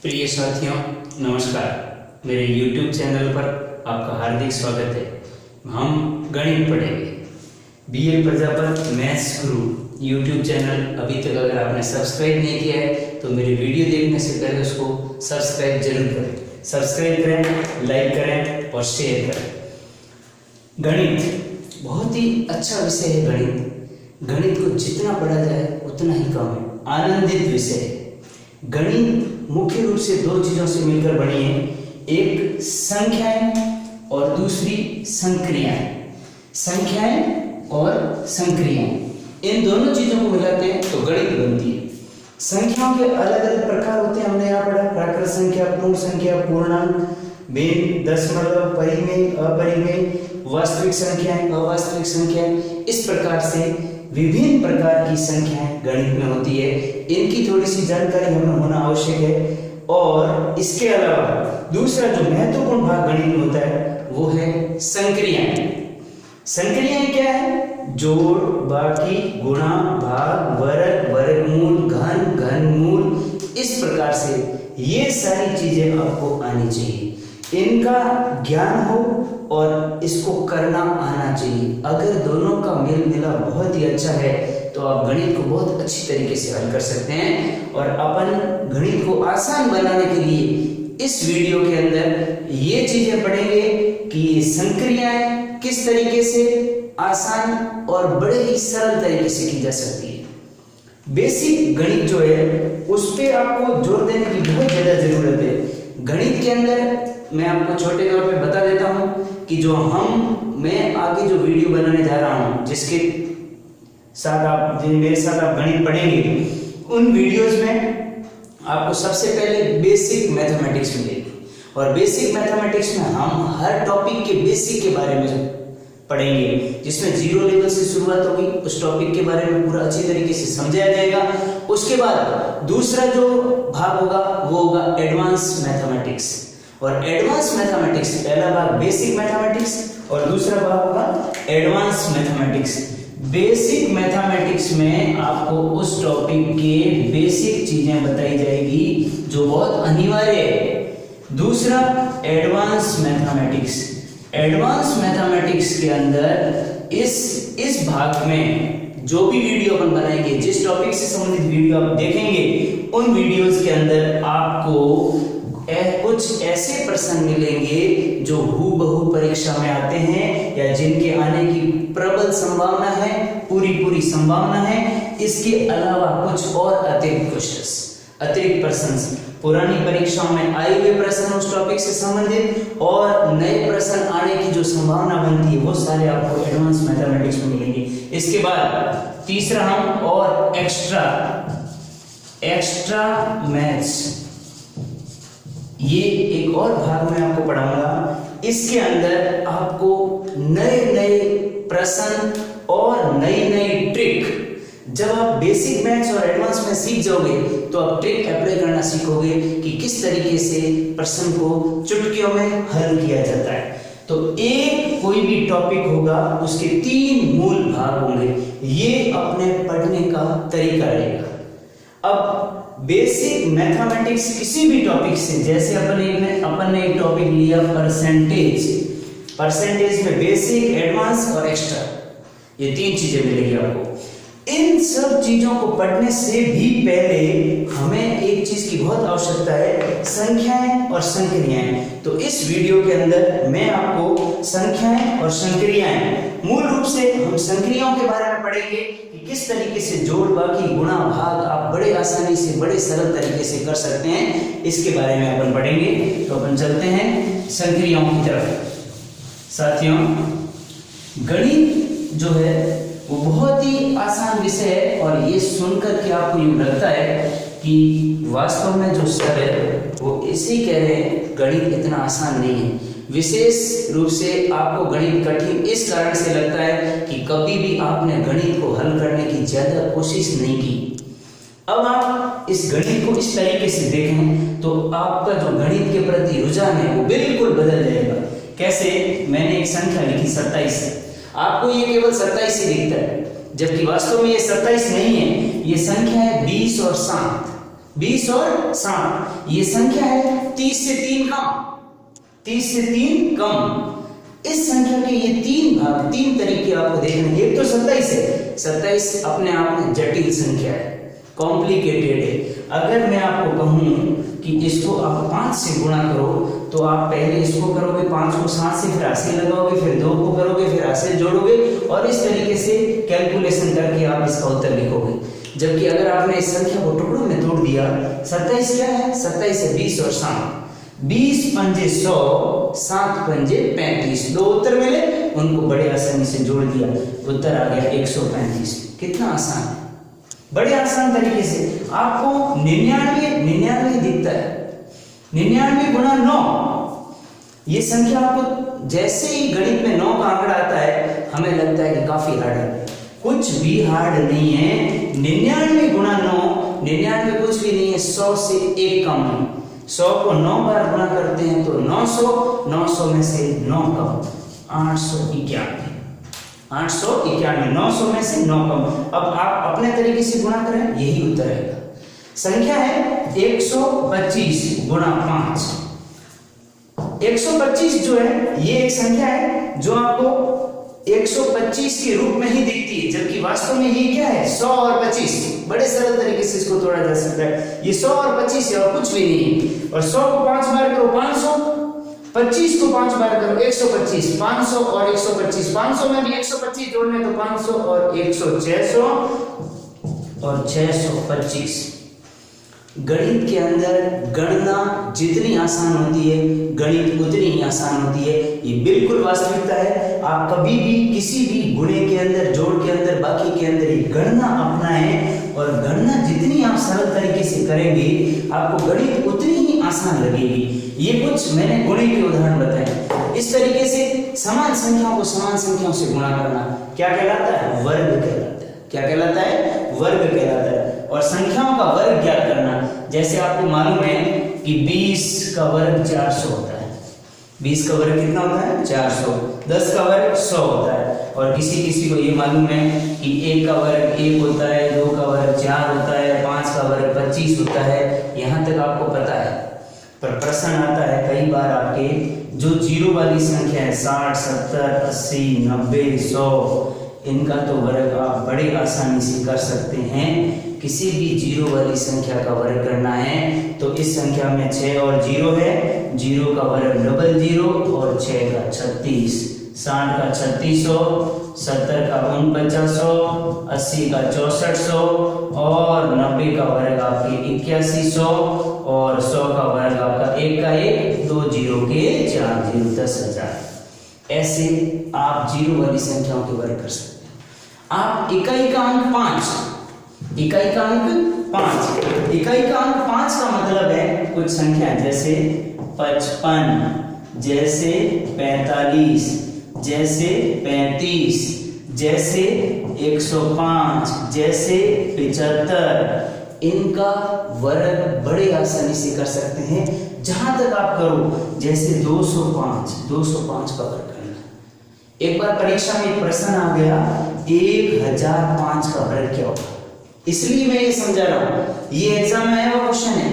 प्रिय साथियों, नमस्कार। मेरे YouTube चैनल पर आपका हार्दिक स्वागत है। हम गणित पढ़ेंगे। BL प्रजापत मैथ्स गुरु YouTube चैनल अभी तक अगर आपने सब्सक्राइब नहीं किया है तो मेरी वीडियो देखने से पहले उसको सब्सक्राइब जरूर करें। सब्सक्राइब करें, लाइक करें और शेयर करें। गणित बहुत ही अच्छा विषय है। गणित को जितना पढ़ा जाए उतना ही कम है। आनंदित विषय है। गणित मुख्य रूप से दो चीजों से मिलकर बनी है, एक संख्याएं और दूसरी संक्रियाएं। संख्याएं और संक्रियाएं, इन दोनों चीजों को मिलाते हैं तो गणित बनती है। संख्याओं के अलग अलग प्रकार होते हैं। हमने यहाँ पढ़ा प्राकृत संख्या, पूर्ण संख्या, पूर्णांक, भिन्न, दशमलव, परिमेय, अपरिमेय, वास्तविक संख्याएं, अवास्तविक संख्याएं। इस प्रकार से विभिन्न प्रकार की संख्याएं गणित में होती है। इनकी थोड़ी सी जानकारी हमें होना आवश्यक है। और इसके अलावा दूसरा जो महत्वपूर्ण भाग गणित में होता है वो है संक्रियाएं। संक्रियाएं क्या है? जोड़, बाकी, गुणा, भाग, वर्ग, वर्गमूल, घन, घनमूल। इस प्रकार से ये सारी चीजें आपको आनी चाहिए। इनका ज्ञान हो और इसको करना आना चाहिए। अगर दोनों का मेल मिला बहुत ही अच्छा है तो आप गणित को बहुत अच्छी तरीके से हल कर सकते हैं। और अपन गणित को आसान बनाने के लिए इस वीडियो के अंदर ये चीजें पढ़ेंगे कि संक्रियाएं किस तरीके से आसान और बड़े ही सरल तरीके से की जा सकती है। बेसिक गणित जो है उस पर आपको जोर देने की बहुत ज्यादा जरूरत है। गणित के अंदर मैं आपको छोटे तौर पे बता देता हूं कि जो मैं आगे जो वीडियो बनाने जा रहा हूं, जिसके साथ मेरे साथ आप गणित पढ़ेंगे, उन वीडियोस में आपको सबसे पहले बेसिक मैथमेटिक्स मिलेगी। और बेसिक मैथमेटिक्स में हम हर टॉपिक के बेसिक के बारे में पढ़ेंगे, जिसमें जीरो लेवल से शुरुआत होगी। उस टॉपिक के बारे में पूरा अच्छी तरीके से समझाया जाएगा। उसके बाद दूसरा जो भाग होगा वो होगा एडवांस मैथमेटिक्स। और एडवांस मैथमेटिक्स, पहला भाग बेसिक मैथमेटिक्स और दूसरा भाग होगा एडवांस मैथमेटिक्स। बेसिक मैथमेटिक्स में आपको उस टॉपिक के बेसिक चीजें बताई जाएगी जो बहुत अनिवार्य है। दूसरा एडवांस मैथमेटिक्स। एडवांस मैथमेटिक्स के अंदर इस भाग में जो भी वीडियो अपन बनाएंगे, जिस टॉपिक से संबंधित वीडियो आप देखेंगे, उन वीडियोस के अंदर आपको कुछ ऐसे प्रश्न मिलेंगे जो हूबहू परीक्षा में आते हैं या जिनके आने की प्रबल संभावना है, पूरी संभावना है। इसके अलावा कुछ और अतिरिक्त प्रश्न पुरानी परीक्षाओं में आए हुए प्रश्न उस टॉपिक से संबंधित और नए प्रश्न आने की जो संभावना बनती है वो सारे आपको एडवांस मैथमेटिक्स में मिलेंगे। इसके बाद तीसरा हम और एक्स्ट्रा मैथ्स, ये एक और भाग में आपको पढ़ाऊंगा। इसके अंदर आपको नए प्रश्न और नई ट्रिक, जब आप बेसिक मैथ्स और एडवांस में सीख जाओगे तो आप ट्रिक अप्लाई करना सीखोगे कि किस तरीके से प्रश्न को चुटकियों में हल किया जाता है। तो एक कोई भी टॉपिक होगा उसके 3 मूल भाग होंगे। ये अपने पढ़ने का तरीका रहेगा। अब बेसिक मैथमेटिक्स किसी भी टॉपिक से, जैसे अपन ने एक टॉपिक लिया परसेंटेज में बेसिक, एडवांस और एक्स्ट्रा, ये 3 चीजें मिलेगी आपको। इन सब चीजों को पढ़ने से भी पहले हमें एक चीज की बहुत आवश्यकता है, संख्याएं और संक्रियाएं। तो इस वीडियो के अंदर मैं आपको संख्याएं और संक्रियाएं, मूल रूप से हम संक्रियाओं के बारे में पढ़ेंगे कि किस तरीके से जोड़, बाकी, गुणा, भाग आप बड़े आसानी से, बड़े सरल तरीके से कर सकते हैं। इसके बारे में अपन पढ़ेंगे। तो अपन चलते हैं संक्रियाओं की तरफ। साथियों, गणित जो है वो बहुत ही आसान विषय है और ये सुनकर के आपको यूं लगता है कि वास्तव में जो सर है वो इसे कह रहे हैं गणित इतना आसान नहीं है। विशेष रूप से आपको गणित कठिन इस कारण से लगता है कि कभी भी आपने गणित को हल करने की ज्यादा कोशिश नहीं की। अब आप इस गणित को इस तरीके से देखें तो आपका जो गणित के प्रति रुझान है वो बिल्कुल बदल जाएगा। कैसे? मैंने एक संख्या लिखी 27, आपको ये केवल 27 ही दिखता है, जबकि वास्तव में ये 27 नहीं है, ये संख्या है 20 और 7। 20 और 7। ये संख्या है 30 से 3 कम, 30 से 3 कम। इस संख्या के ये 3 भाग, 3 तरीके आपको देखने हैं। एक तो 27 है, 27 अपने आप में जटिल संख्या है, कॉम्प्लिकेटेड है। अगर मैं आपको कहूं कि इसको आप 5 से गुणा करो, तो आप पहले इसको करोगे 5 को 7 से, फिर 80 लगाओगे, फिर 2 को करोगे, फिर 80 जोड़ोगे, और इस तरीके से कैलकुलेशन करके आप इसका उत्तर लिखोगे। जबकि अगर आपने इस संख्या को टुकड़ों में तोड़ दिया, 27 क्या है? 27 है 20 और 7। 20 पंजे 100, 7 पंजे 35। 2 उत्तर मिले, उनको बड़े आसानी से जोड़ दिया, उत्तर आ गया 135। कितना आसान है, बड़े आसान तरीके से। आपको 99 दिखता है, 99 गुणा 9, ये संख्या आपको जैसे ही गणित में 9 का आंकड़ा आता है, हमें लगता है कि काफी हार्ड है। कुछ भी हार्ड नहीं है। 99 गुणा 9, 99 कुछ भी नहीं है, 100 से 1 कम है। 100 को 9 बार गुणा करते हैं तो 900, 900 में से 9 कम, 891। 891, 900 में से 9 कम। अब आप अपने तरीके से गुणा करें, यही उत्तर आएगा। संख्या है 125 गुणा 5। 125 जो है, ये एक संख्या है जो आपको 125 के रूप में ही दिखती है, जबकि वास्तव में ये क्या है? 100 और 25। बड़े सरल तरीके से इसको तोड़ा जा सकता है। ये 100 और 25 है और कुछ भी नहीं है। और 100 को 5 बार करो 500, 25 को 5 बार करो 125, 500 और 125। 500 में भी 125 जोड़ने तो 500 और 100, 600 और 625। गणित के अंदर गणना जितनी आसान होती है, गणित उतनी ही आसान होती है। ये बिल्कुल वास्तविकता है। आप कभी भी किसी भी गुणे के अंदर, जोड़ के अंदर, बाकी के अंदर ये गणना अपनाएं, और गणना जितनी आप सरल तरीके से करेंगे, आपको गणित उतनी ही आसान लगेगी। ये कुछ मैंने गुणे के उदाहरण बताए। इस तरीके से समान संख्याओं को समान संख्याओं से गुणा करना क्या कहलाता है? वर्ग कहलाता है। क्या कहलाता है? वर्ग कहलाता है। और संख्याओं का वर्ग ज्ञात करना, जैसे आपको मालूम है कि 20 का वर्ग 400 होता है। 20 का वर्ग कितना होता है? 400। 10 का वर्ग 100 होता है। और किसी किसी को ये मालूम है कि 1 का वर्ग 1 होता है, 2 का वर्ग 4 होता है, 5 का वर्ग 25 होता है। यहाँ तक आपको पता है। पर प्रश्न आता है कई बार आपके, जो जीरो वाली संख्या है 60, 70, 80, 90, 100, इनका तो वर्ग आप बड़े आसानी से कर सकते हैं। किसी भी जीरो वाली संख्या का वर्ग करना है तो इस संख्या में 6 और 0 है, 0 का वर्ग डबल 0 और 6 का 36, 60 का 3600, 70 का 4900, 80 का 6400 और 90 का वर्ग आपके 8100 और 100 का वर्ग आपका 1 का 1, 2 0 के 4 0, 10,000। ऐसे आप जीरो वाली संख्याओं के वर्ग कर सकते हैं। आप इकाई का अंक 5, इकाई का अंक 5, इकाई का अंक 5 का मतलब है कुछ संख्या जैसे 55, जैसे 45, जैसे 35, जैसे 105, जैसे 75, इनका वर्ग बड़े आसानी से कर सकते हैं। जहां तक आप करो, जैसे 205, 205 का वर्ग करना। एक बार परीक्षा में एक प्रश्न आ गया, 1005 का वर्ग क्या होगा? इसलिए मैं ये समझा रहा हूं, ये एग्जाम में आया हुआ क्वेश्चन है,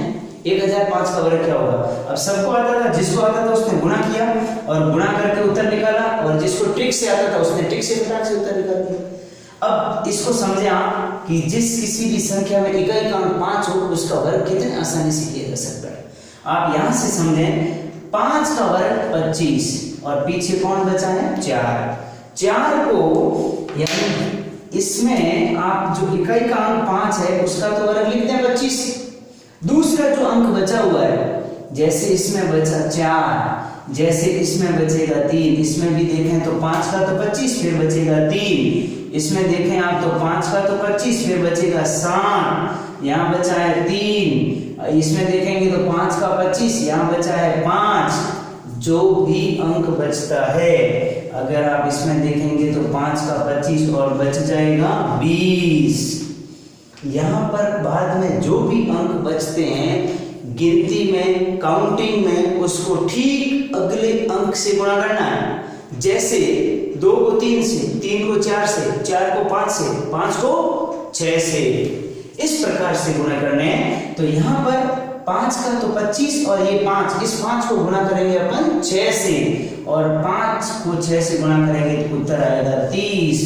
1005 का वर्ग क्या होगा। अब सबको आता था, जिसको आता था उसने गुणा किया और गुणा करके उत्तर निकाला, और जिसको ट्रिक से आता था उसने ट्रिक से फटाक से उत्तर निकाल दिया। अब इसको समझे आप कि जिस किसी भी संख्या में इकाई का अंक 5 हो, उसका वर्ग कितने आसानी से किया जा सकता है। आप यहां से समझें, 5 का वर्ग 25 और पीछे कौन बचा है? 4। 4 को यानी इसमें आप जो इकाई का अंक 5 है उसका तो वर्ग लिखते हैं 25। दूसरा जो अंक बचा हुआ है, जैसे इसमें बचा 4, जैसे इसमें बचेगा 3, इसमें भी देखें तो 5 का तो 25, फिर बचेगा 3, इसमें देखें आप तो 5 का तो 25, फिर बचेगा 7, यहाँ बचा है 3, इसमें देखेंगे तो 5 का 25, यहाँ बचा है 5। जो भी अंक बचता है, अगर आप इसमें देखेंगे तो 5 का 25 और बच जाएगा 20। यहाँ पर बाद में जो भी अंक बचते हैं गिनती में, काउंटिंग में, उसको ठीक अगले अंक से गुणा करना है। जैसे 2 को 3 से, 3 को 4 से, 4 को 5 से, 5 को 6 से। इस प्रकार से गुणा करने हैं। तो यहाँ पर 5 का तो 25 और ये 5, इस 5 को गुणा करेंगे अपन 6 से और 5 को 6 से गुणा करेंगे तो उत्तर आएगा 30।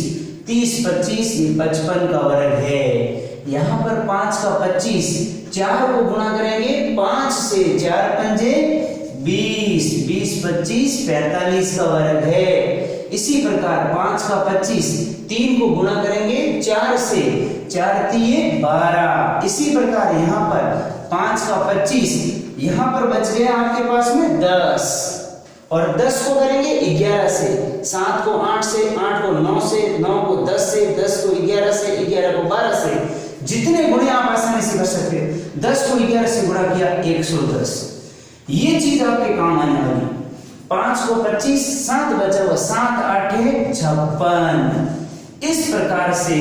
30 25 ये 55 का वर्ग है। यहाँ पर 5 का 25, 4 को गुणा करेंगे 5 से, 4 पंजे 20, 20 25 45 का वर्ग है। इसी प्रकार 5 का 25, 3 को गुणा करेंगे 4 से, 4 तिये 12। इसी प्रकार यहाँ पर 5 का 25, यहाँ पर बच गया आपके पास में 10 और 10 को करेंगे 11 से, 7 को 8 से, 8 को 9 से, 9 को 10 से, 10 को 11 से, 11 को 12 से, जितने गुणे आप आसानी से कर सकते हैं। 10 को 11 से गुणा किया 110। ये चीज आपके काम आने वाली। 5 को 25, 7 बचा हुआ, 7 8 56। इस प्रकार से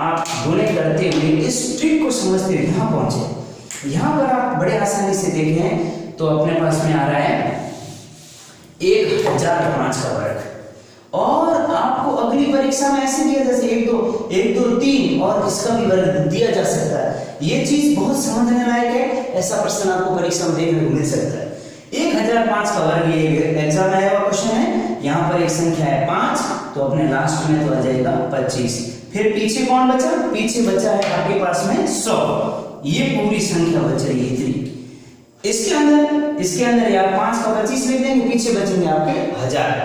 आप गुणे करते हुए इस ट्रिक को समझते हुए यहाँ पहुंचे। यहाँ पर आप बड़े आसानी से देखें तो अपने पास में आ रहा है 1005 का वर्ग, और आपको अगली परीक्षा में ऐसे दिया जैसे 1 2 3 और इसका भी वर्ग दिया जा सकता है। ये चीज बहुत समझने लायक है, ऐसा प्रश्न आपको परीक्षा में देखने को मिल सकता है। 1005 का वर्ग ये एग्जाम में आया हुआ क्वेश्चन है। यहाँ पर एक संख्या है 5, तो अपने लास्ट में तो आ जाएगा 25। फिर पीछे कौन बचा? पीछे बचा है आपके पास में 100। ये पूरी संख्या बच रही है इतनी। इसके अंदर या 5 का 25 लिख देंगे, पीछे बचेंगे आपके 1000।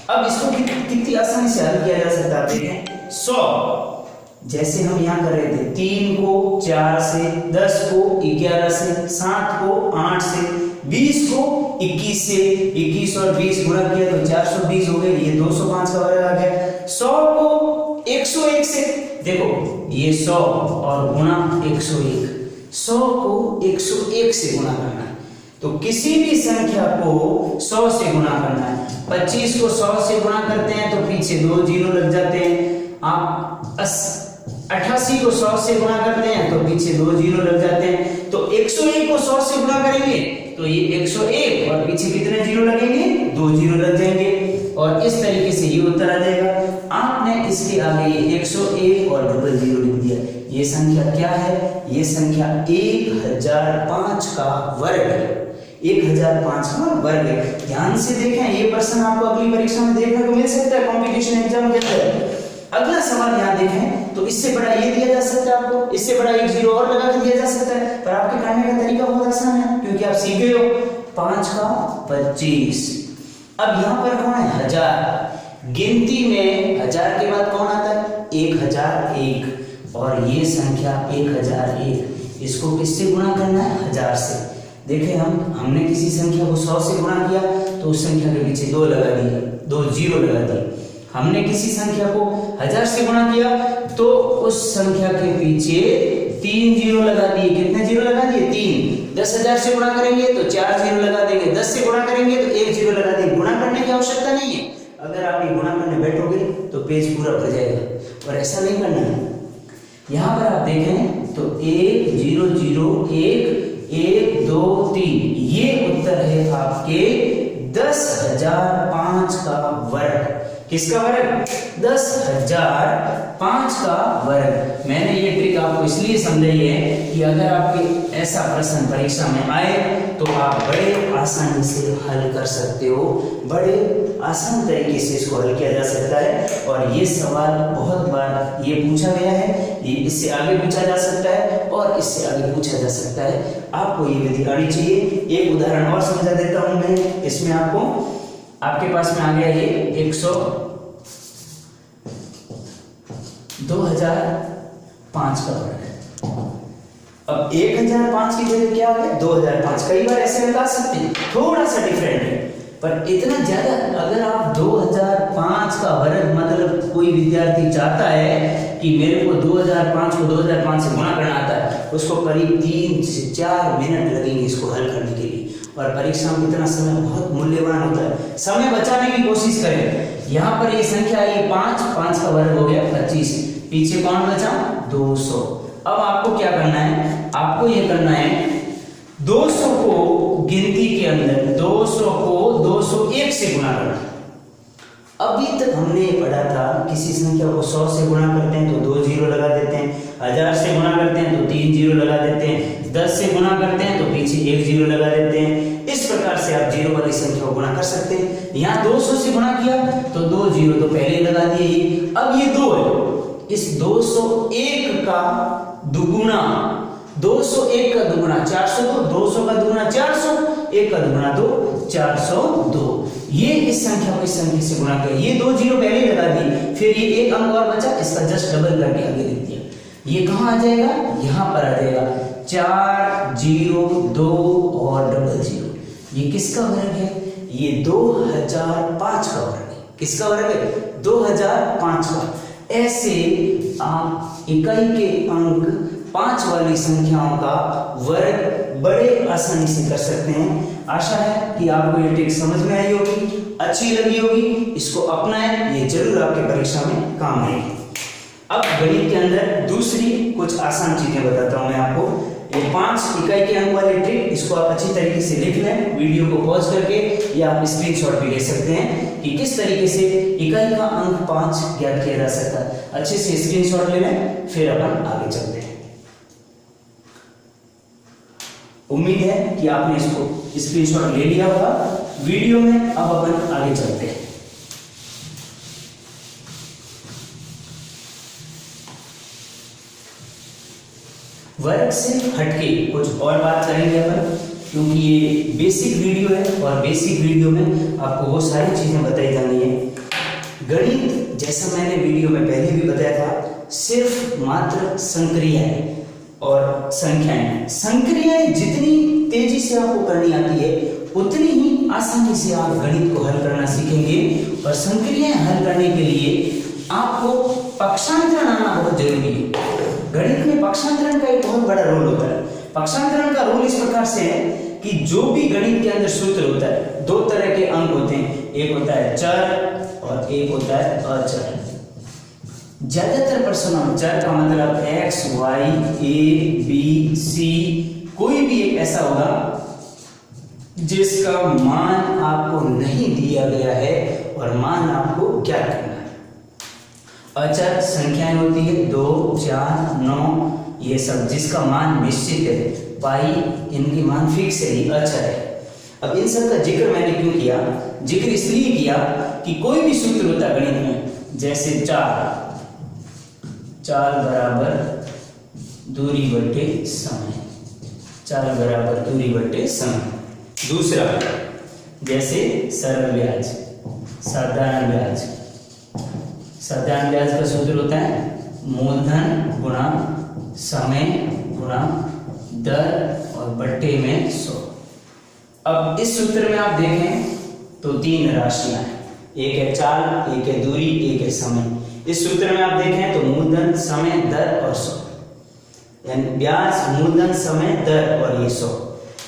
अब इसको कितनी आसानी से हल किया जा सकता है देखें। 100 जैसे हम यहाँ कर रहे थे, 3 को 4 से, 10 को 11 से, 7 को 8 से, 20 को 21 से, 21 और 20 गुणा किया तो 420 हो गए, ये 205 का वर्ग आ गया। 100 को 101 से, देखो ये 100 और गुणा 101, 100 को 101 से गुणा करना है। तो किसी भी संख्या को 100 से गुणा करना है। 25 को 100 से गुणा करते हैं तो पीछे 2 जीरो लग जाते हैं। आप 88 को 100 से गुणा करते हैं तो पीछे 2 जीरो लग जाते हैं। तो 101 को 100 से गुणा करेंगे तो ये 101 और पीछे कितने जीरो लगेंगे? 2 जीरो लग जाएंगे और इस तरीके से ये उत्तर आ जाएगा। आपने इसके आगे ये 101 और डबल जीरो लिख दिया। ये संख्या क्या है? ये संख्या 1005 का वर्ग है। 1005 का वर्ग है। ध्यान से देखें, ये प्रश्न आपको अगली परीक्षा में देखने को मिल सकता है कंपटीशन एग्जाम के अंदर। अगला सवाल यहाँ देखें तो इससे बड़ा ये दिया जा सकता है आपको, इससे बड़ा एक जीरो और लगा के दिया जा सकता है, पर आपके करने का तरीका बहुत आसान है क्योंकि आप सीख गए हो। 5 का 25। अब यहाँ पर कौन है? 1000। गिनती में 1000 के बाद कौन आता है? 1001 और ये संख्या 1001। इसको किससे गुणा करना है? 1000 से। देखें हमने किसी संख्या को 100 से गुणा किया तो उस संख्या के पीछे 2 लगा दिए, 2 जीरो लगा दिए। हमने किसी संख्या को 1000 से गुणा किया तो उस संख्या के पीछे 3 जीरो लगा दिए। कितने जीरो लगा दिए? 3। 10,000 से गुणा करेंगे तो 4 जीरो लगा देंगे, 10 से गुणा करेंगे तो 1 जीरो लगा देंगे। गुणा करने की आवश्यकता नहीं है। अगर आप ये गुणा करने बैठोगे तो पेज पूरा भर जाएगा, और ऐसा नहीं करना है। यहाँ पर आप देखें तो 1 0 0 1 1 2 3, ये उत्तर है आपके 10,005 का वर्ग। किसका वर्ग? 10,005 का वर्ग। मैंने ये ट्रिक आपको इसलिए समझाई है कि अगर आपके ऐसा प्रश्न परीक्षा में आए तो आप बड़े आसानी से हल कर सकते हो। बड़े आसान तरीके से इसको हल किया जा सकता है। और ये सवाल बहुत बार ये पूछा गया है, ये इससे आगे पूछा जा सकता है और इससे आगे पूछा जा सकता है। आपको ये विधि आनी चाहिए। एक उदाहरण और समझा देता हूं मैं। इसमें आपके पास में आ गया ये 2005 का वर्ग है। अब 1005 की जगह क्या आ गया? 2005। कई बार ऐसे निकाल सकते हैं, थोड़ा सा डिफरेंट है पर इतना ज्यादा। अगर आप 2005 का वर्ग, मतलब कोई विद्यार्थी चाहता है कि मेरे को 2005 को 2005 से गुणा करना आता है, उसको करीब 3 से 4 मिनट लगेंगे इसको हल करने के लिए। और परीक्षा में इतना समय बहुत मूल्यवान होता है, समय बचाने की कोशिश करें। यहाँ पर ये संख्या ये 5 का वर्ग हो गया 25, पीछे कौन बचा? 200। अब आपको क्या करना है? आपको ये करना है 200 को गिनती के अंदर 200 को 201 से गुणा करना। अभी तक हमने पढ़ा था किसी संख्या को 100 से गुणा करते हैं तो 2 जीरो लगा देते हैं, 1000 से गुणा करते हैं तो 3 जीरो लगा देते हैं, 10 से गुणा करते हैं तो पीछे 1 जीरो लगा देते हैं। इस प्रकार से आप जीरो वाली संख्या को गुणा कर सकते हैं। यहाँ 200 से गुणा किया तो 2 जीरो तो पहले ही लगा दिए। अब ये 2 है, इस 201 का दुगुना, 201 का दुगुना 402, 200 का दुगुना 400, 1 का दुगुना 2, 402। ये इस संख्या को इस संख्या से गुणा किया, ये 2 जीरो पहले लगा दी, फिर ये एक अंक और बचा, इसका जस्ट डबल करके आगे लिख दिया। ये कहाँ आ जाएगा, यहाँ पर आ जाएगा 4 0 2 और डबल जीरो। ये किसका वर्ग है, ये 2005 का वर्ग है। किसका वर्ग है, 2005 का। ऐसे आप इकाई के अंक 5 वाली संख्याओं का वर्ग बड़े आसानी से कर सकते हैं। आशा है कि आपको ये ट्रिक समझ में आई होगी, अच्छी लगी होगी। इसको अपनाएं, ये जरूर आपके परीक्षा में काम आएगी। अब गणित के अंदर दूसरी कुछ आसान चीजें बताता हूं मैं आपको। ये 5 इकाई के अंक वाली ट्रिक, इसको आप अच्छी तरीके से लिख लें वीडियो को पॉज करके, या आप स्क्रीनशॉट भी ले सकते हैं कि किस तरीके से इकाई का अंक 5 ज्ञात किया जा सकता है। अच्छे से स्क्रीनशॉट ले लें, फिर अपन आगे चलते हैं। उम्मीद है कि आपने इसको स्क्रीनशॉट ले लिया होगा। वीडियो में अब अपन आगे चलते हैं। वर्ग से हटके कुछ और बात करेंगे अपन, क्योंकि ये बेसिक वीडियो है और बेसिक वीडियो में आपको वो सारी चीजें बताई जानी है। गणित, जैसा मैंने वीडियो में पहले भी बताया था, सिर्फ मात्र संक्रियाएं और संख्याएं। संक्रियाएं जितनी तेजी से आपको करनी आती है उतनी ही आसानी से आप गणित को हल करना सीखेंगे। और संक्रियाएं हल करने के लिए आपको पक्षांतरण आना बहुत जरूरी है। गणित में पक्षांतरण का एक बहुत बड़ा रोल होता है। पक्षांतरण का रोल इस प्रकार से है कि जो भी गणित के अंदर सूत्र होता है, 2 तरह के अंक होते हैं, एक होता है चर और एक होता है अचर। ज्यादातर प्रश्नों में चर का मतलब x, y, a, b, c, कोई भी एक ऐसा होगा जिसका मान आपको नहीं दिया गया है और मान आपको ज्ञात करना है। अचर संख्याएं होती है 2 4 9, ये सब जिसका मान निश्चित है, पाई, इनकी मान फिक्स है, ये अचर है। अब इन सब का जिक्र मैंने क्यों किया, जिक्र इसलिए किया कि कोई भी सूत्र होता है गणित में, जैसे 4 बराबर दूरी बटे समय, 4 बराबर दूरी बटे समय। दूसरा जैसे सरल ब्याज, साधारण ब्याज। साधारण ब्याज का सूत्र होता है मूलधन गुणा समय गुणा दर और बट्टे में 100। अब इस सूत्र में आप देखें तो 3 राशियां हैं, एक है चाल, एक है दूरी, एक है समय। इस सूत्र में आप देखें तो मूलधन, समय, दर और 100, यानी ब्याज, मूलधन, समय, दर और ये 100।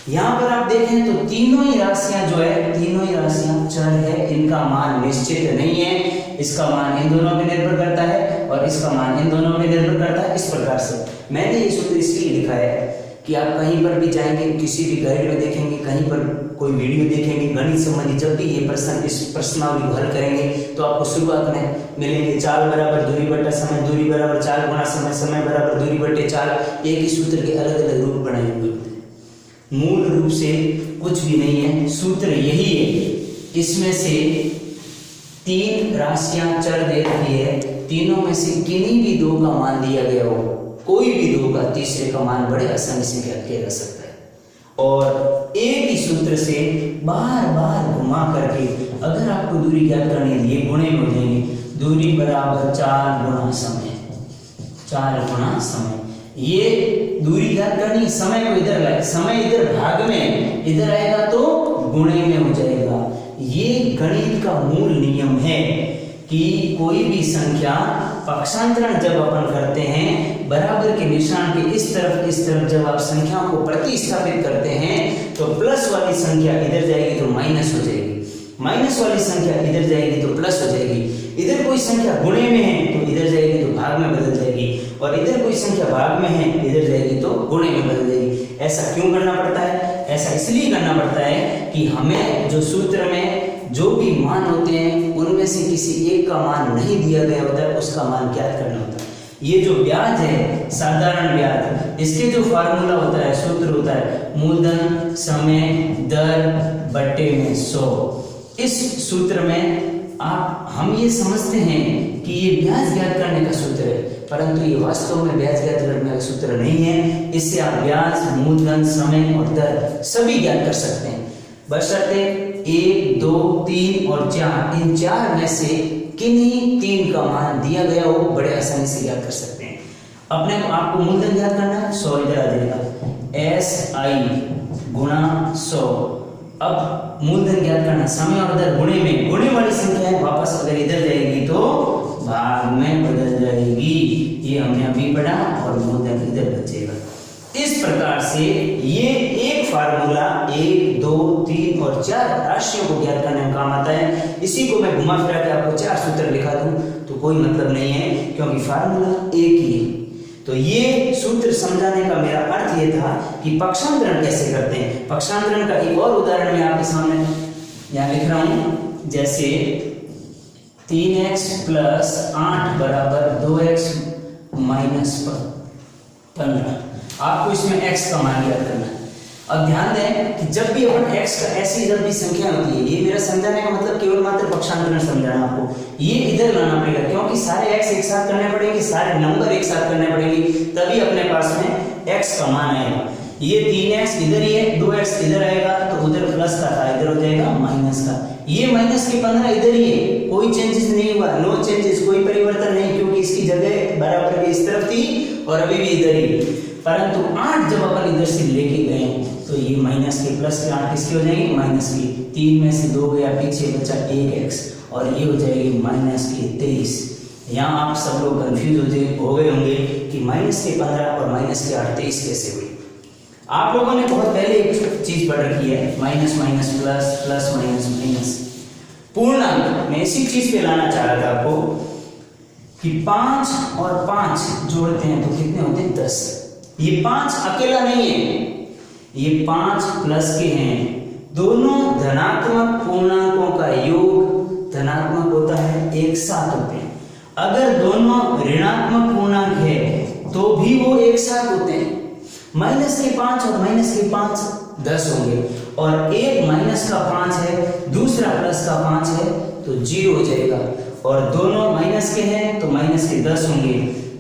यहाँ पर आप देखें तो तीनों ही राशियां जो है, तीनों ही राशियां चर है, इनका मान निश्चित नहीं है। इसका मान इन दोनों पे निर्भर करता है और इसका मान इन दोनों पे निर्भर करता है। इस प्रकार से मैंने ये सूत्र इसलिए लिखा है कि आप कहीं पर भी जाएंगे, किसी भी गाइड में देखेंगे, कहीं पर कोई वीडियो देखेंगे गणित संबंधी, जब भी ये प्रश्न, इस प्रश्नावली को हल करेंगे तो आपको शुरुआत में मिलेंगे चाल बराबर दूरी बटा समय, दूरी बराबर चाल गुणा समय, समय बराबर दूरी बटे चाल। एक ही सूत्र के अलग अलग रूप बनाए हुए होते हैं, मूल रूप से कुछ भी नहीं है, सूत्र यही है। इसमें से 3 राशियां चर दे रखी है, तीनों में से किन्हीं भी 2 का मान दिया गया हो, कोई भी 2 का, तीसरे का मान बड़े आसानी से ज्ञात किया जा सकता है। और एक ही सूत्र से बार बार घुमा करके अगर आपको दूरी ज्ञात करनी है, ये गुणे में हो जाएंगे, दूरी बराबर 4 गुणा समय, 4 गुणा समय। ये दूरी ज्ञात करनी, समय को इधर लाए, समय इधर भाग में, इधर आएगा तो गुणे में हो जाएगा। ये गणित का मूल नियम है कि कोई भी संख्या पक्षांतरण जब अपन करते हैं, बराबर के निशान के इस तरफ जब आप संख्याओं को प्रतिस्थापित करते हैं तो प्लस वाली संख्या इधर जाएगी तो माइनस हो जाएगी, माइनस वाली संख्या इधर जाएगी तो प्लस हो जाएगी। इधर कोई संख्या गुणे में है तो इधर जाएगी तो भाग में बदल जाएगी, और इधर कोई संख्या भाग में है इधर जाएगी तो गुणे में बदल जाएगी। ऐसा क्यों करना पड़ता है? ऐसा इसलिए करना पड़ता है कि हमें जो सूत्र में जो भी मान होते हैं उनमें से किसी एक का मान नहीं दिया गया होता है, उसका मान ज्ञात करना होता है। ये जो ब्याज है, साधारण ब्याज, इसके जो फार्मूला होता है, सूत्र होता है मूलधन समय दर बट्टे में 100। इस सूत्र में हम ये समझते हैं कि ये ब्याज ज्ञात करने का सूत्र है, परंतु ये वास्तव में ब्याज ज्ञात करने का सूत्र नहीं है। इससे आप ब्याज, मूलधन, समय और दर सभी ज्ञात कर सकते हैं, बशर्ते 1, 2, 3 और 4 इन 4 में से किन्हीं 3 का मान दिया गया हो, बड़े आसानी से ज्ञात कर सकते हैं। अपने आपको मूलधन ज्ञात करना है, 100 इधर आ जाएगा, SI गुणा 100। अब मूलधन ज्ञात करना, समय और दर गुणे में, गुणे वाली संख्या है, वापस अगर इधर जाएगी तो भाग में बदल जाएगी, ये हमने अभी पढ़ा, और मूलधन इधर बचेगा। इस प्रकार से ये एक फार्मूला 1, 2, 3 और 4 राशियों को ज्ञात करने में काम आता है। इसी को मैं घुमा फिरा के आपको 4 सूत्र लिखा दूं तो कोई मतलब नहीं है, क्योंकि फार्मूला एक ही है। तो ये सूत्र समझाने का मेरा अर्थ ये था कि पक्षांतरण कैसे करते हैं। पक्षांतरण का एक और उदाहरण मैं आपके सामने यहाँ लिख रहा हूं, जैसे 3x + 8 = 2x - 15। आपको इसमें x का मान ज्ञात करना है। अब ध्यान दें कि जब भी अपन x का ऐसी जब भी संख्या होती है, ये मेरा समझाने का मतलब केवल मात्र पक्षांतरण समझाना आपको, ये इधर लाना पड़ेगा, क्योंकि सारे x एक साथ करने पड़ेंगे, सारे नंबर एक साथ करने पड़ेंगे, तभी अपने पास में x का मान आएगा। ये 3x इधर ही है, 2x इधर आएगा, तो उधर प्लस का था, इधर हो जाएगा माइनस का। ये माइनस के 15 इधर ही है, कोई चेंजेस नहीं हुआ, नो चेंजेस, कोई परिवर्तन नहीं, क्योंकि इसकी जगह बराबर इस तरफ थी और अभी भी इधर ही। परंतु 8 जब अपन इधर से लेके गए तो ये माइनस के प्लस के 8 किसके हो जाएंगे, माइनस की। 3 में से 2 गया, पीछे बचा 1x, और ये हो जाएगी माइनस के 23। यहाँ आप सब लोग कंफ्यूज हो गए होंगे कि माइनस के 15 और माइनस के 8 23 कैसे हुई। आप लोगों ने बहुत पहले एक चीज पढ़ रखी है, minus minus plus, plus minus minus. पूर्णांक मैं इसी चीज पे लाना चाह रहा था आपको कि 5 और 5 जोड़ते हैं तो कितने होते हैं, 10। ये 5 अकेला नहीं है, ये 5 प्लस के हैं। दोनों धनात्मक पूर्णांकों का योग धनात्मक होता है, एक साथ होते हैं। अगर दोनों ऋणात्मक पूर्णांक है तो भी वो एक साथ होते हैं। माइनस के 5 और माइनस के 5 10 होंगे, और एक माइनस का 5 है, दूसरा प्लस का 5 है, तो 0 हो जाएगा। और दोनों माइनस के हैं तो माइनस के 10 होंगे,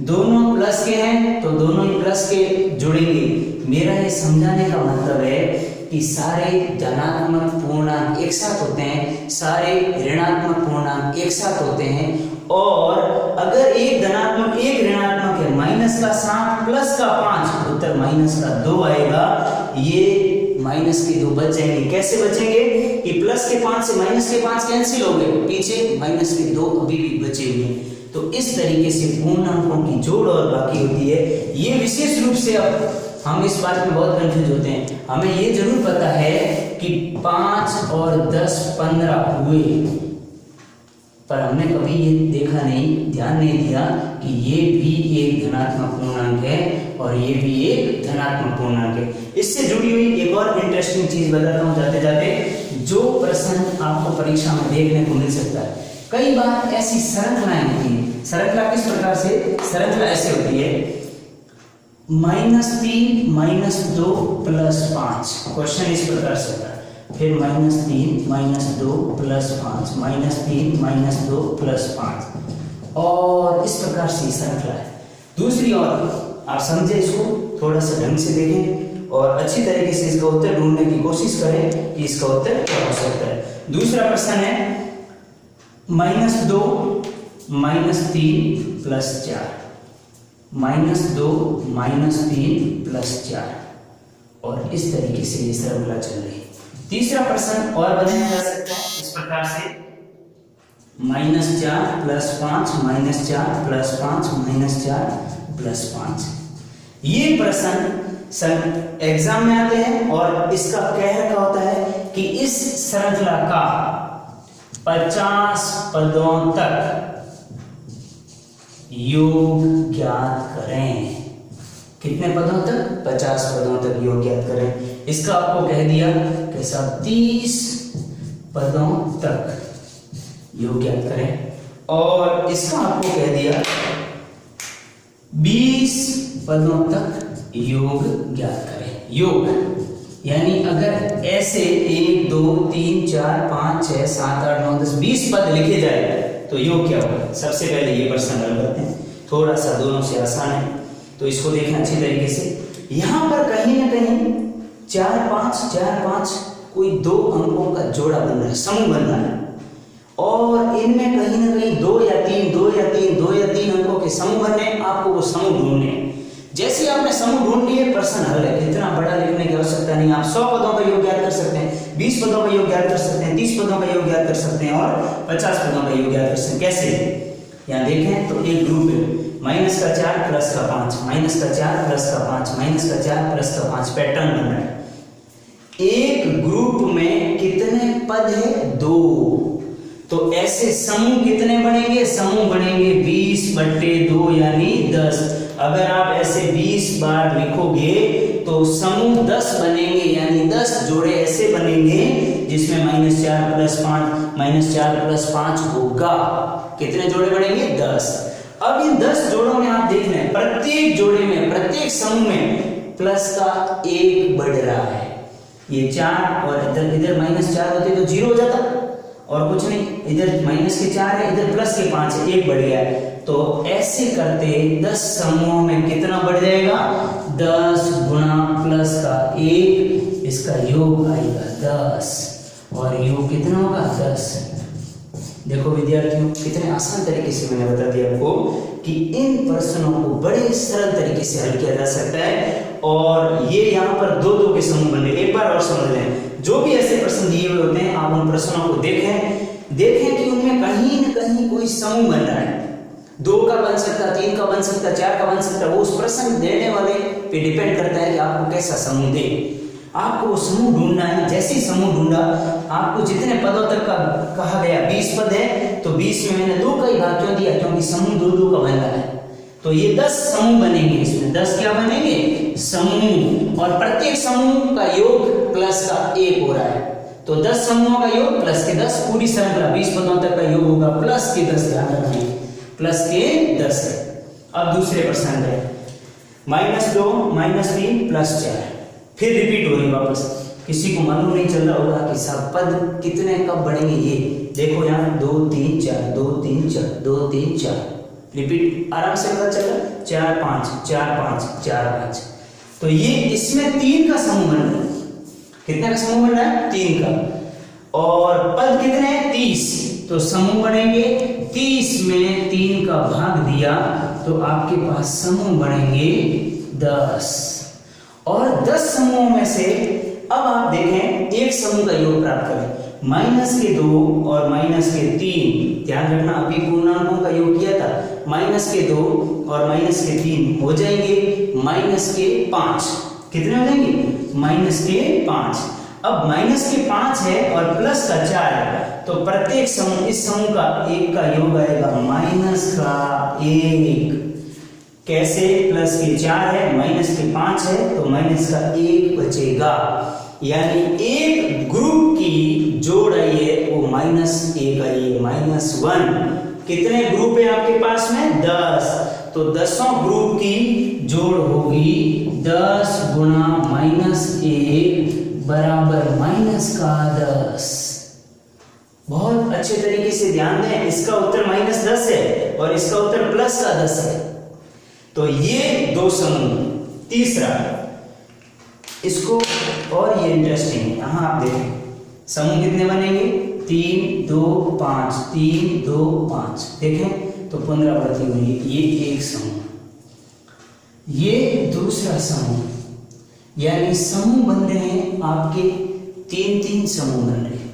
दोनों प्लस के हैं तो दोनों ही प्लस के जुड़ेंगे। मेरा ये समझाने का मतलब है कि सारे धनात्मक पूर्णांक एक साथ होते हैं, सारे ऋणात्मक पूर्णांक एक साथ होते हैं, और अगर एक धनात्मक एक ऋणात्मक है, माइनस का 7 प्लस का 5, उत्तर माइनस का 2 आएगा। ये माइनस के 2 बच जाएंगे। कैसे बचेंगे कि प्लस के 5 से माइनस के 5 कैंसिल हो गए, पीछे माइनस के 2 अभी भी बचे हुए हैं। तो इस तरीके से पूर्णांकों की जोड़ और बाकी होती है। ये विशेष रूप से अब हम इस बात में बहुत कंफ्यूज होते हैं। हमें ये जरूर पता है कि 5 और 10 15 हुए, पर हमने कभी ये देखा नहीं, ध्यान नहीं दिया कि ये भी एक धनात्मक पूर्णांक है और ये भी एक धनात्मक पूर्णांक है। इससे जुड़ी हुई एक और इंटरेस्टिंग चीज बताता हूँ जाते जाते, जो प्रश्न आपको परीक्षा में देखने को मिल सकता है। कई बार ऐसी श्रृंखलाएं होती है। श्रृंखला किस प्रकार से, श्रृंखला ऐसे होती है, -3 -2 +5। क्वेश्चन इस प्रकार से होता है, फिर -3 -2 +5, -3 -2 +5, और इस प्रकार से श्रृंखला है। दूसरी ओर आप समझे, इसको थोड़ा सा ढंग से देखें और अच्छी तरीके से इसका उत्तर ढूंढने की कोशिश करें कि इसका उत्तर क्या हो सकता है। दूसरा प्रश्न है -2 -3 +4, -2 -3 +4, और इस तरीके से ये श्रृंखला चल रही है। तीसरा प्रश्न और बनाया जा सकता है इस प्रकार से, -4 +5 -4 +5 -4 +5। ये प्रश्न एग्जाम में आते हैं और इसका कहर क्या होता है कि इस श्रृंखला का 50 पदों तक योग ज्ञात करें। कितने पदों तक, 50 पदों तक योग ज्ञात करें। इसका आपको कह दिया कि साहब 30 पदों तक योग ज्ञात करें। और इसका आपको कह दिया 20 पदों तक योग ज्ञात करें। योग यानी अगर ऐसे 1 2 3 4 5 6 7 8 9 10 20 पद लिखे जाए तो योग क्या होगा। सबसे पहले ये प्रश्न हल करते हैं, थोड़ा सा दोनों से आसान है तो इसको देखना अच्छी तरीके से। यहाँ पर कहीं ना कहीं 4 5 कोई 2 अंकों का जोड़ा बन रहा है, समूह बन रहा है, और इनमें कहीं ना कहीं 2 या 3 अंकों के समूह बनने हैं। आपको वो समूह ढूंढने हैं। जैसे आपने समूह ढूंढ लिए प्रश्न हल है। इतना बड़ा लिखने की आवश्यकता नहीं। आप 100 पदों का योग ज्ञात कर सकते हैं, 20 पदों का योग ज्ञात कर सकते हैं, 30 पदों का योग ज्ञात कर सकते हैं और 50 पदों का योग ज्ञात कर सकते हैं। कैसे? यहाँ देखें तो एक ग्रुप है, -4 + 5, -4 + 5, -4 + 5 पैटर्न बन रहा है। एक ग्रुप में कितने पद है? 2। तो ऐसे समूह कितने बनेंगे? समूह बनेंगे 20/2 यानी 10। अगर आप ऐसे 20 बार लिखोगे तो समूह 10 बनेंगे, यानी 10 जोड़े ऐसे बनेंगे जिसमें -4 + 5 -4 + 5 होगा। कितने जोड़े बनेंगे? 10। अब इन 10 जोड़ों में आप देख लें, प्रत्येक जोड़े में, प्रत्येक समूह में प्लस का 1 बढ़ रहा है। ये 4 और इधर -4 होते तो 0 हो जाता और कुछ नहीं। इधर -4 है, इधर +5 है, 1 बढ़ गया है। तो ऐसे करते 10 समूहों में कितना बढ़ जाएगा? 10 गुणा प्लस का 1, इसका योग आएगा 10 और योग कितना होगा? 10। देखो विद्यार्थियों, कितने आसान तरीके से मैंने बता दिया आपको कि इन प्रश्नों को बड़े सरल तरीके से हल किया जा सकता है। और ये यहाँ पर 2 के समूह बन रहे। एक बार और समझ लें, जो भी ऐसे प्रश्न दिए हुए होते हैं आप उन प्रश्नों को देखें कि उनमें कहीं न कहीं कोई समूह बन रहा है। 2 का बन सकता, 3 का बन सकता, 4 का बन सकता। वो उस प्रश्न देने वाले पे डिपेंड करता है कि आपको कैसा समूह दे। आपको वो समूह ढूंढना है। जैसे ही समूह ढूंढा, आपको जितने पदों तक का कहा गया 20 पद है, तो 20 में मैंने 2 का ही भाग क्यों दिया? क्योंकि समूह 2 का बन रहा है। तो ये 10 समूह बनेंगे। इसमें 10 क्या बनेंगे? समूह। और प्रत्येक समूह का योग प्लस का 1 हो रहा है। तो 10 समूहों का योग प्लस के 10, पूरी श्रृंखला 20 पदों तक का योग होगा प्लस के 10। ध्यान रखें, प्लस के 10 है। अब दूसरे प्रश्न में -2 -3 +4 फिर रिपीट हो रही वापस। किसी को मालूम नहीं चल रहा होगा कि साहब पद कितने कब बढ़ेंगे। ये देखो यहाँ 2 3 4 2 3 4 2 3 4 रिपीट आराम से पता चला। 4 5 4 5 4 5। तो ये इसमें 3 का समूह बन रहा है। कितने का समूह बन रहा है? 3 का। और पद कितने हैं? 30। तो समूह बनेंगे 30 में 3 का भाग दिया तो आपके पास समूह बनेंगे 10। और 10 समूहों में से अब आप देखें एक समूह का योग प्राप्त करें। -2 और -3, ध्यान रखना अभी पूर्णांकों का योग किया था। -2 और -3 हो जाएंगे -5। कितने हो जाएंगे? -5। अब -5 है और प्लस का 4 है, तो प्रत्येक समूह, इस समूह का 1 का योग आएगा -1। कैसे? प्लस के 4 है, -5 है, तो -1 बचेगा। यानी एक ग्रुप की जोड़ आई है वो -1 आई है, -1। कितने ग्रुप है आपके पास में? 10। तो 10 ग्रुप की जोड़ होगी 10 गुणा -1 बराबर -10। बहुत अच्छे तरीके से ध्यान दें। इसका उत्तर -10 है और इसका उत्तर +10 है। तो ये 2 समूह। तीसरा, इसको और ये इंटरेस्टिंग है। यहां आप देखें समूह कितने बनेंगे? 3 2 5 3 2 5। देखें तो पुनरावृत्ति हुई। ये एक समूह, ये दूसरा समूह, यानी समूह बन रहे हैं आपके 3 समूह बन रहे हैं,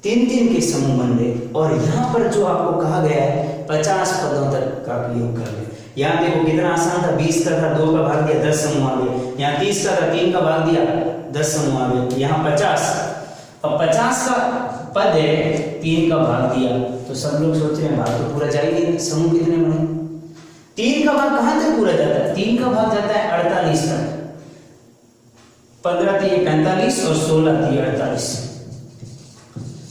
3 के समूह बन रहे। और यहाँ पर जो आपको कहा गया है 50 पदों तक का योग कर ले। यहाँ देखो कितना आसान था। 20 का था, 2 का भाग दिया, 10 समूह आ गए। यहाँ 30 का था, 3 का भाग दिया, 10 समूह आ गए। यहाँ 50, अब 50 का पद है, 3 का भाग दिया, तो सब लोग सोच रहे हैं भाग तो पूरा जाएगी, समूह कितने बने? 3 का भाग कहाँ तक पूरा जाता है? 3 का भाग जाता है 48 तक। 15 3 45 और 16 3 48।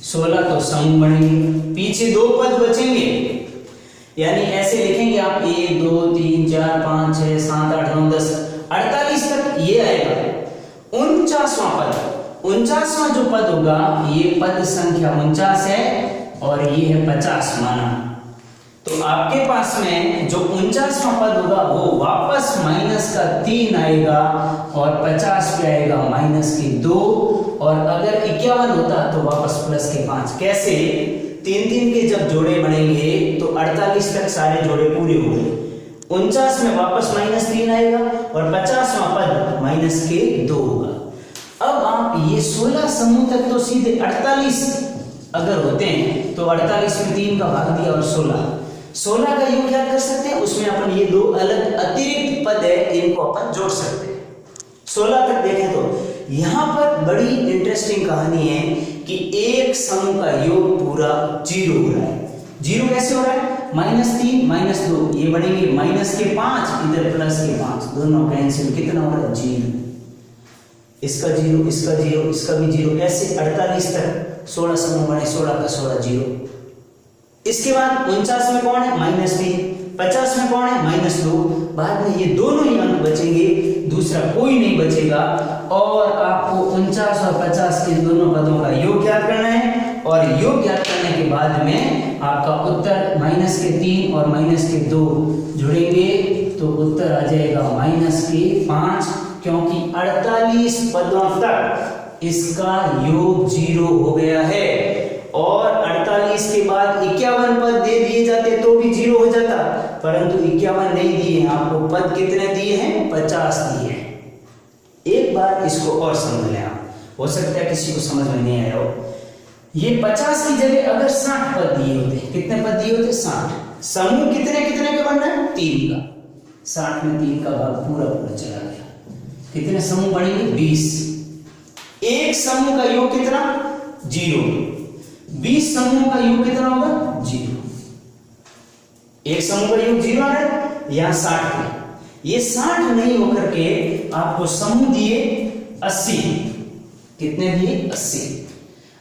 16 तो समूह बनेंगे, पीछे 2 पद बचेंगे, यानी ऐसे लिखेंगे आप 1 2 3 4 5 6 7 8 9 10 48 तक ये आएगा। 49वां पद, 49वां जो पद होगा ये पद संख्या 49 है और ये है 50 माना। तो आपके पास में जो 49वां पद होगा वो वापस माइनस का 3 आएगा और 50 पे आएगा माइनस के 2, और अगर 51 होता तो वापस प्लस के 5। कैसे? 3 के जब जोड़े बनेंगे तो 48 तक सारे जोड़े पूरे हो गए। 49 में वापस माइनस 3 आएगा और 50वां पद माइनस के 2 होगा। अब आप ये 16 समूह तक तो सीधे 48 अगर होते हैं तो 48 में 3 का भाग दिया और 16 का योग क्या कर सकते हैं, उसमें अपन ये 2 अलग अतिरिक्त पद है इनको अपन जोड़ सकते हैं। 16 तक देखें तो यहाँ पर बड़ी इंटरेस्टिंग कहानी है कि एक समूह का योग पूरा 0 हो रहा है। 0 कैसे हो रहा है? -3 -2 ये बनेंगे माइनस के 5, इधर प्लस के 5, दोनों कैंसिल, कितना हो रहा है 0। इसका 0 इसका 0 इसका भी 0, ऐसे 48 तक 16 समूह बने, 16 का 16 0। इसके बाद 49 में कौन है? -3। 50 में कौन है? -2। बाद में ये दोनों ही अंक बचेंगे, दूसरा कोई नहीं बचेगा, और आपको 49 और 50 के दोनों पदों का योग ज्ञात करना है, और योग ज्ञात करने के बाद में आपका उत्तर माइनस के 3 और माइनस के 2 जुड़ेंगे तो उत्तर आ जाएगा माइनस के 5, क्योंकि 48 पदों तक इसका योग 0 हो गया है। और 48 के बाद 51 पद दे दिए जाते तो भी 0 हो जाता, परंतु 51 नहीं दिए, आपको पद कितने दिए हैं? 50 दिए हैं। एक बार इसको और समझ लें आप, हो सकता है किसी को समझ में नहीं आया हो। ये 50 की जगह अगर 60 पद दिए होते, कितने पद दिए होते? 60। समूह कितने कितने के बन रहे हैं? 3 का। 60 में 3 का भाग पूरा पूरा चला गया, कितने समूह बनेंगे? 20। एक समूह का योग कितना? 0। 20 समूह का योग कितना होगा? 0। एक समूह का योग 0 आ रहा है, यहां 60 है। ये 60 नहीं होकर के आपको समूह दिए 80। कितने दिए? 80।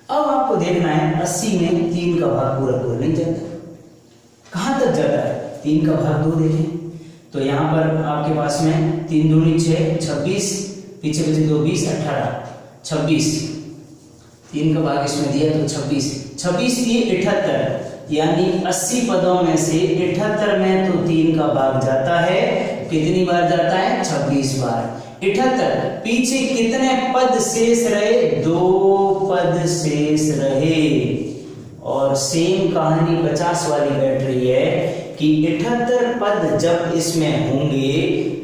अब आपको देखना है 80 में 3 का भाग पूरा पूरा नहीं जाता, कहां तक जाता है? 3 का भाग 2 देखें तो यहां पर आपके पास में 3 दूनी 6, 26, पीछे बचे 2 20 18 26, 3 का भाग इसमें दिया तो 26 दिए 78, यानी 80 पदों में से 78 में तो 3 का भाग जाता है। कितनी बार जाता है? 26 बार। 78 पीछे कितने पद शेष रहे? 2 पद शेष रहे। और सेम कहानी 50 वाली बैठ रही है कि 78 पद जब इसमें होंगे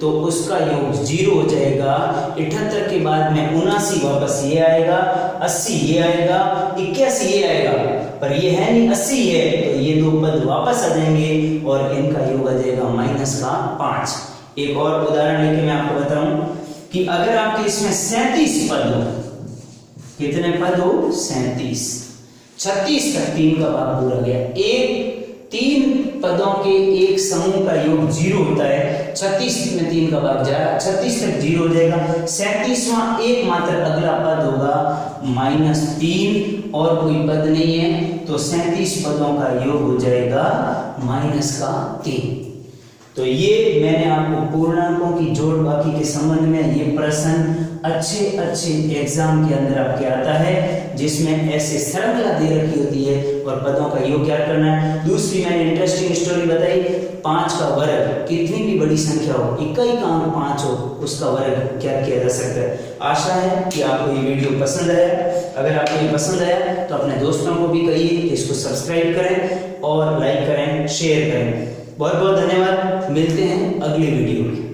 तो उसका योग 0 हो जाएगा। 78 के बाद में 79 वापस ये आएगा, 80 ये आएगा, 81 ये आएगा, पर ये है नहीं 80 है, तो ये 2 पद वापस आ जाएंगे और इनका योग आ जाएगा माइनस का 5। एक और उदाहरण लेके मैं आपको बताऊं कि अगर आपके इसमें 37 पद हो, कितने पद हो? 37। 36 तक 3 का भाग पूरा गया। एक 3 पदों के एक समूह का योग 0 होता है, 36 में 3 का भाग जाएगा, 36 तक 0 हो जाएगा। 37वां एकमात्र अगला पद होगा -3, और कोई पद नहीं है, तो 37 पदों का योग हो जाएगा -3। तो ये मैंने आपको पूर्णांकों की जोड़ बाकी के संबंध में ये प्रश्न अच्छे एग्जाम के अंदर आपके आता है, जिसमें ऐसे श्रृंखला दे रखी होती है और पदों का योग क्या करना है। दूसरी मैंने इंटरेस्टिंग स्टोरी बताई, 5 का वर्ग, कितनी भी बड़ी संख्या हो, इकाई का अंक 5 हो, उसका वर्ग क्या किया जा सकता है। आशा है कि आपको ये वीडियो पसंद आया। अगर आपको ये पसंद आया तो अपने दोस्तों को भी कहिए कि इसको सब्सक्राइब करें और लाइक करें, शेयर करें। बहुत बहुत धन्यवाद, मिलते हैं अगली वीडियो में।